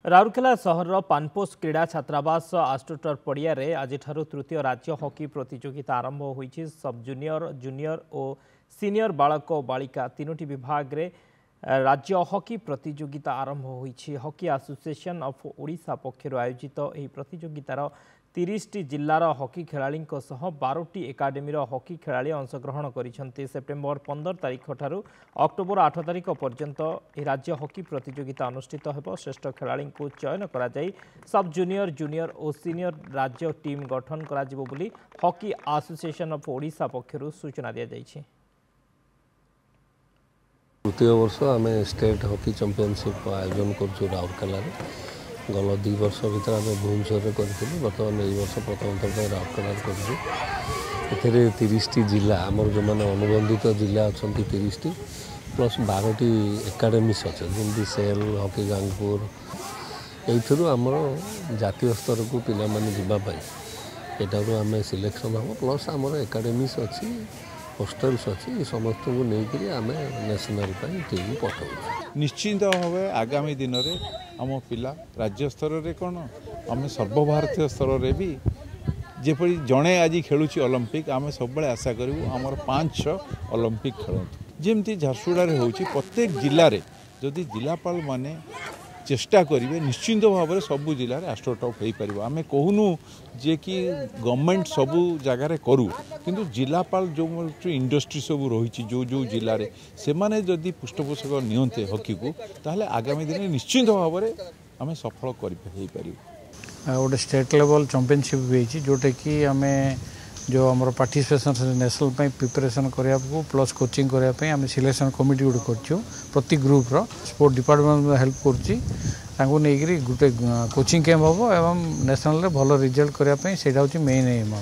राउरकेला सहर पानपोष क्रीड़ा छात्रावास आस्ट्रोटर पड़िया आज तृतीय राज्य हॉकी प्रतियोगिता आरंभ होईछि। सब जूनियर जूनियर और सीनियर बालक बालिका तीनोटी विभाग रे राज्य हॉकी प्रतियोगिता आरंभ होईछि। हॉकी एसोसिएशन ऑफ ओडिशा पक्षर आयोजित यह प्रतियोगितार 30टी जिल्लार हॉकी खेलाड़ी 12टी एकाडेमीर हॉकी खेलाड़ी अंशग्रहण करिसेंति। सेप्टेम्बर 15 तारिख ठारू अक्टोबर 8 तारिख पर्यंत राज्य हॉकी प्रतियोगिता अनुष्ठित हेबो। श्रेष्ठ खेलाड़ी को चयन करा जाई सब जूनियर जूनियर और सीनियर राज्य टीम गठन करा जिवो बोली हॉकी एसोसिएशन ऑफ ओडिशा पक्षर सूचना दिया जायछि। तृतीय वर्ष आम स्टेट हॉकी चैंपियनशिप आयोजन करूँ राउरकेला। गल 2 वर्ष भर आम भुवनेश्वर करूँ। बर्तमान यही वर्ष प्रथम थर राउरकेला करूँ। 30टी जिला आमर जो मैंने अनुबंधित जिला अच्छा 30टी प्लस 12टी एकाडेमीज अच्छे जमी सेल हॉकी गांगपुर यू आमर जातीय स्तर को पिला माने जावाई यहाँ आम सिलेक्शन हम प्लस आमर एकाडेमीज अच्छी होस्टेल्स अच्छी समस्त को लेकर आम नेशनल टीम पठाऊ। निश्चित भाव आगामी दिन में आम पिला राज्य स्तर में कौन आम सर्वभारतीय स्तर में भी जेपरी जड़े आज खेलुँ ओलंपिक आम सब आशा करूँ आमर 5-6 ओलंपिक खेलतु जमी झारसुगुड़ा हो प्रत्येक जिले में जदि जिलापाल माने चेष्टा करेंगे निश्चिंत भाव में सबू जिले में एस्ट्रोटॉप हो पार। आम कहूनु जे कि गवर्नमेंट सबू जगार करूँ किंतु जिलापाल जो इंडस्ट्री सब रही जो जो जिले में से माने जदि पृष्ठपोषक नियंते हॉकी को ताहले आगामी दिन में निश्चिंत भाव में आम सफल कर गोटे स्टेट लेवल चैंपियनशिप भी जोटा कि आम जो आम पार्टिसिपेशन नेशनल प्रिपरेशन करने को प्लस कोचिंग करने आम सिलेक्शन कमिटी गोटे कर प्रति ग्रुप्र स्पोर्ट डिपार्टमेंट हेल्प कर गोटे कोचिंग कैंप हम एवं नेशनल भल रिजल्ट करने से मेन एम।